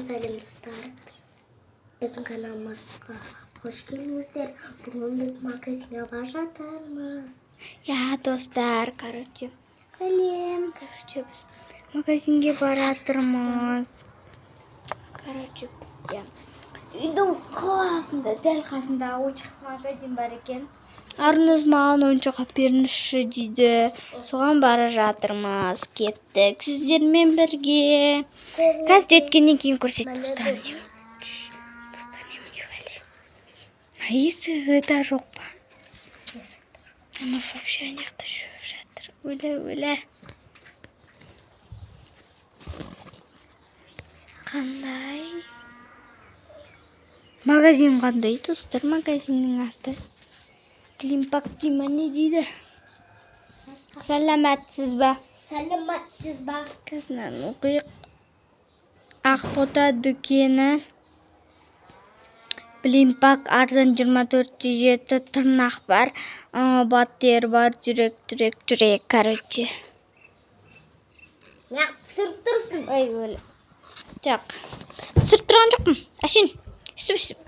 сәлем достар. Біздің каналымызға қош келдіңіздер. Бүгін біз магазинге бара жатырмыз. Я, достар, сәлем. Біз магазинге бара жатырмыз. Бізде үйдің қасында, дәл қасында ойыншық магазин бар екен. Арныз маған ойыншық алып беріңізші дейді. Соған бара жатырмыз. Кеттік сіздермен бірге. Қазір жеткеннен кейін көрсетіп достар. Достар, немене бәле? Есігі жоқ па? Ана вообще аяқта жүріп жатыр. Өле. Қандай? Магазин қандай, достар? Магазиннің аты Климпак дейма не дейді? Сәлематсыз ба? Қазір оқиық. Ақбота дүкені. Блимпак арзан 24-7 тырнақ бар. Баттер бар, жүрек. Короче. Неғып түсіріп тұрсың? Ой, өлі. Жоқ. Түсіріп тұрған жоқпын. Әшін. Үстіп.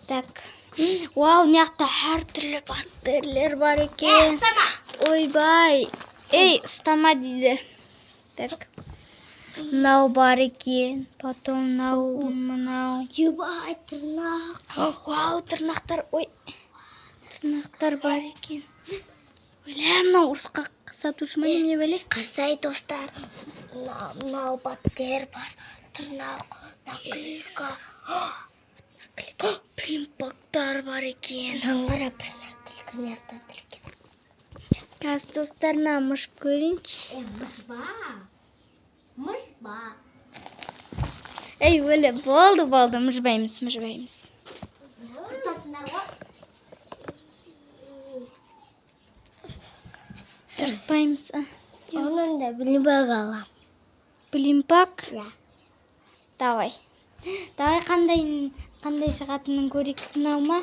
Так. Вау, неқта әр түрлі баттерлер бар екен. Ойбай. Ей, ұстама дейді. Так. Мынау бар екен. Потом мынау. Ебай, тырнақ. Вау, тырнақтар. Ой. Тырнақтар бар екен. Өлі, мынау ұрысқа сатушы ма немене бәле? Қасай достар. Мынау баттер бар. Тырнақ, наклейка. Блимпактар бар екен. Наңғара бір наклейка. Қазір достар, намыш көрейінші. Мұш ба. Ей, өлі, болды. Мұжбаймыз. Жыртпаймыз. Оның да блимпак алам. Блимпак? Я. Давай, қандай шығатынын көрейік. Мынау ма?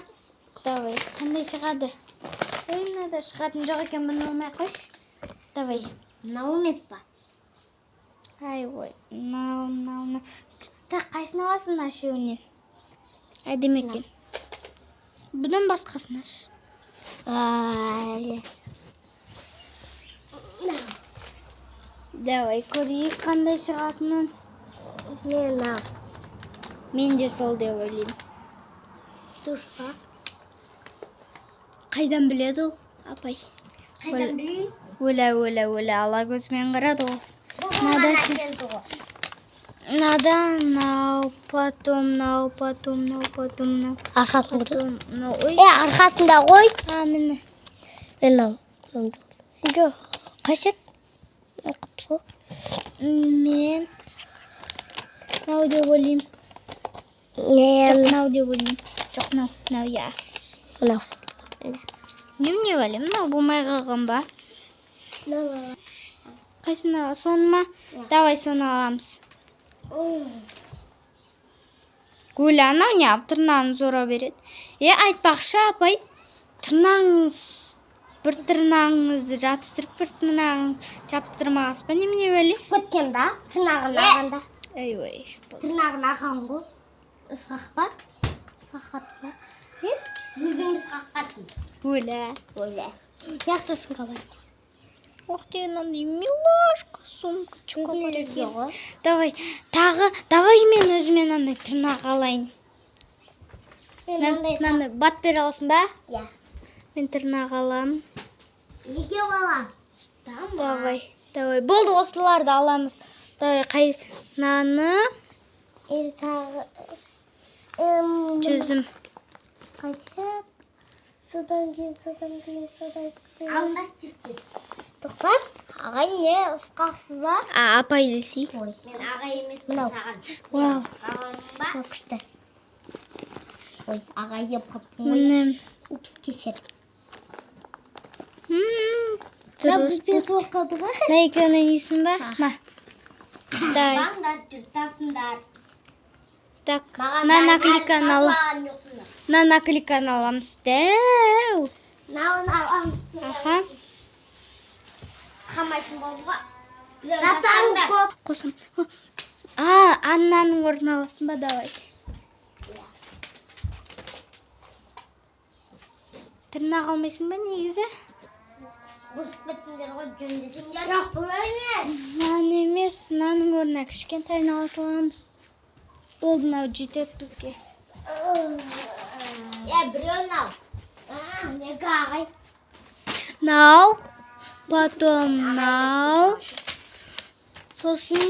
Давай, қандай шығады? Ой, мынада шығатын жоқ екен, бұны алмай қойшы. Давай. Мынау емес па? Ай, ой, мынау. Так, қайсын аласың ашуынен? Әдем екен. Бұдан басқасын аш. Әлі. Давай, көрейік қандай шығатынын. Мен де сол деп ойлаймын. Дұрыс па? Қайдан біледі ол, апай? Қайдан білейін? Өлі, ала көзімен қарады ол. Мынау, потом. Арқасын көрді? Ой. Арқасында қой. Міне. Мынау. Жоқ. Қайсет? Қыпсы? Мен мынау деп ойлаймын. Мынау деп ойлаймын. Жоқ, мынау, я. Мынау. Немене бәле, мынау болмай қалған ба? Қайсын ала, соны ма? Давай, соны аламыз. Өлі, анау не ап, тырнағын зора береді. Айтпақшы, апай, бір тырнағыңызды жабыстырып, бір тырнағын жабыстырмағыз ба, немене бәле? Көткен ба? Тырнағын ағанда. Ой. Тырнағын аған ғой. Ұсқақ ба? Ұсқақ ба? Өзіңіз қаққатын. Өлі. Яқтасың қалай? Ох, деген андай милашка, сумкачка бар екен. Давай мен өзімен андай тырнақ алайын. Мынаны баттер алсын ба? Я. Мен тырнақ алам. Неге алам? Давай. Болды, осыларды аламыз. Давай, мынаны жүзім. Қайсет? Содан кейін. Алмас тестер. Тоқтар, ағай не ұсқақсыз ба? Апай десей. Мен ағай емес саған. Вау. Ағайым ба? Күшті. Ой, ағай епқаппын. Міне. Упс, кешер. Дұрыс. Біз оқыды ғой. Мына екеуінің есін ба? Ма. Дай. Баңдар жүртасындар. Так, наклейканы аламыз. Затаңыз көп. Қосам. Аннаның орнын аласың ба, давай. Тырнақ алмайсың ба негізі? Бұзып кеттіңдер ғой, жөндесеңдер. Жоқ, бұлай емес. Нан емес, наның орнына кішкентайын ала саламыз. Болды, мынау жетеді бізге. Біреуін ал. Неге ағай? Нау, потом нау. Сосын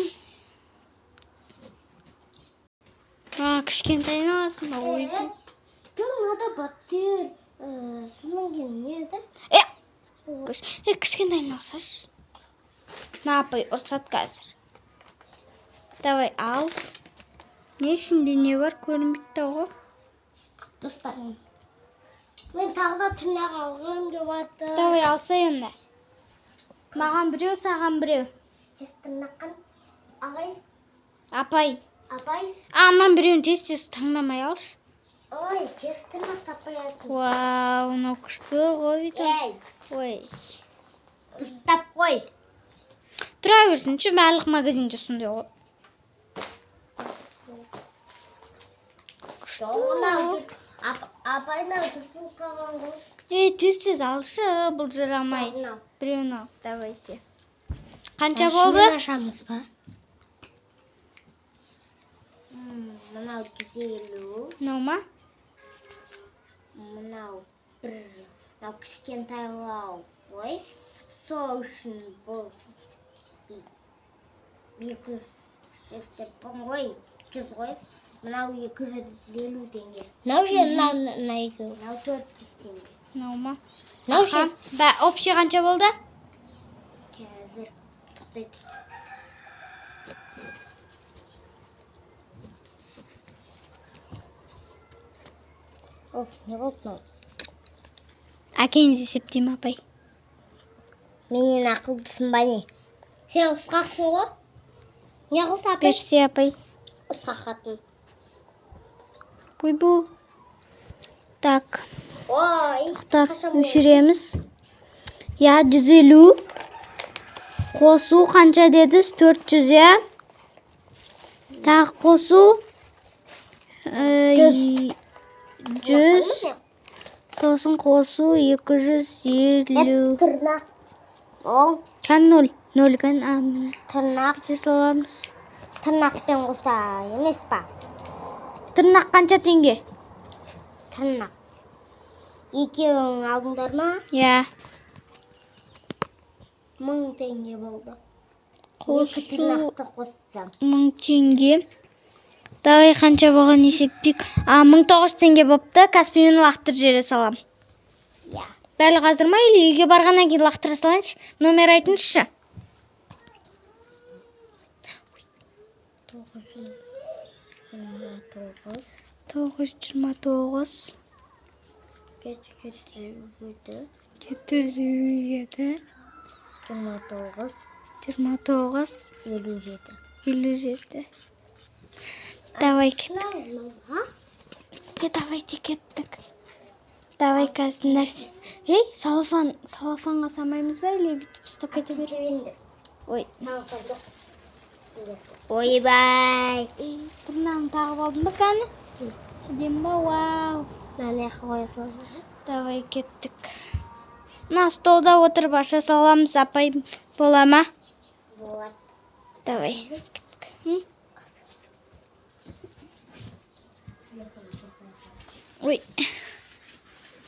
кішкентайын аласың ба? Ойбай. Мынада баттер. Сонан кейін не еді? Кішкентайын алсашы. Апай, ұрсат қазір. Давай, ал. Не ішінде не бар? Көрінбейді ғой. Достар. Мен тағы да тырнақ алғым деп жатыр. Давай, алсай онда. Маған біреу, саған біреу. Тез тырнаққан. Ағай. Апай. Апай. Анан біреуін тез таңдамай алшы. Ой, тез тырнақ таппай жатыр. Вау, мынау күшті ғой. Ой. Тап қой. Тұра берсінші, барлық магазинде сондай ғой. Апайна тұрсын қалған ғой. Тез алшы, бұл жарамай. Біреуін ал, давайте. Қанша Шымен болды? ашамыз ба? Мынау 150. Мынау ма? Мынау бір. Мынау кішкентайлау ғой. Сол үшін бұл 200 ғой. 200 ғой. Мынау 250 теңге. Мынау же мынау екеу. Мынау 400 теңге. Мынау ма? Мынау же. Общий қанша болды? Қазір тоқтайды. Не болды мынау? Әкеңіз есептейм, апай. Менен ақылдысың ба не? Сен ұсқақсың ғой? Не қылды апай? Берсе, апай. Ұсқақ қатын. Бұйбу. Так. Ой, Так, өшіреміз. 150. Қосу қанша дедіз? 400, я? Тағы қосу? 100. Сосын қосу 250. Тырнақ. Ол Қан 0. 0 қан тырнақ. біте саламыз. Тырнақпен қоса емес па? Тырнақ қанша теңге? Тырнақ. Екеуің алдыңдар ма? Я. 1000 теңге болды. Қосу Екі тырнақты қоссам. 1000 теңге. Давай қанша болған есептейік. 1900 теңге бопты. Каспимен лақтыр жере салам. Я. Бәлі қазір ма, или үйге барғаннан кейін лақтыра салайыншы? Номер айтыңызшы. 929. 427. 427. 29. 29. 57. 57. Давай кеттік. Ха? Давайте кеттік. Давай қазір нәрсе. Салафанға самаймыз ба, или бүйтіп ұстап кете берейін? Ой. Ойбай. Тырнағын тағып алдың ба кәні? Әдем ба, вау. Міне қойсың. Давай кеттік. Мына столда отырып аша саламыз, апай бола ма? Болады. Давай кеттік. Ой.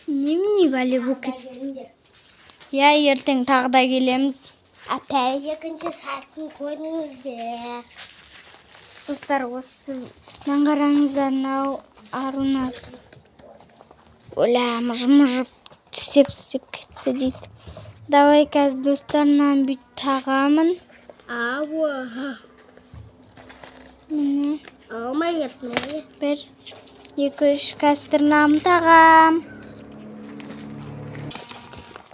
Немене бәле бұкет? Я, ертең тағы да келеміз. Апай. Екінші сатын көріңіздер. Достар, осы маңғараңыздар, нау Арунас. Оля, мұжып тістеп кетті дейді. Давай қазір достарынан бүйт тағамын. Ауа. Міне. Алмай етмей. 1, 2, 3 қазір тырнағым тағам.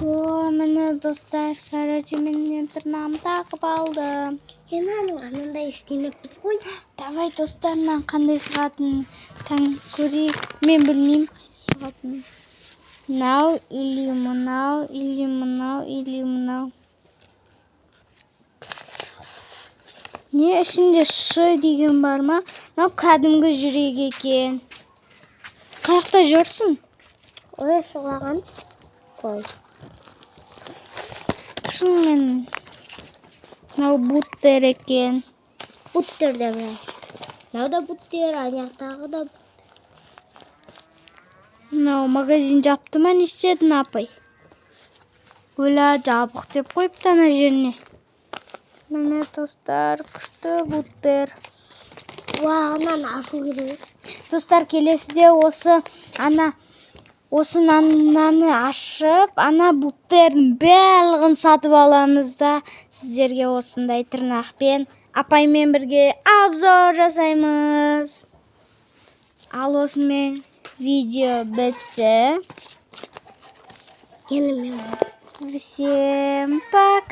О, міне достар, сарачы менен тырнағым тағып алдым. Енаның анандай істемек қой. Давай достарынан қандай шығатын таң көрейік. Мен білмеймін шығатын. Мынау, или мынау, или мынау, или мынау. Не ішінде Ш деген бар ма? Мынау кәдімгі жүрек екен. Қаяқта жүрсің? Ой, шулаған. Қой. Шынымен. Мынау буттер екен. Буттер де бар. Мынау да буттер, аяқтағы да. Мынау магазин жапты ма, не істедің, апай? Өлә, жабық деп қойыпты ана жеріне. Міне достар, күшті буттер. Ананы ашу керек. Достар, келесіде осы нананы ашып, ана буттердің барлығын сатып аламыз да, сіздерге осындай тырнақпен апаймен бірге обзор жасаймыз. Ал осымен видео бітті. Енді мен Всем пока!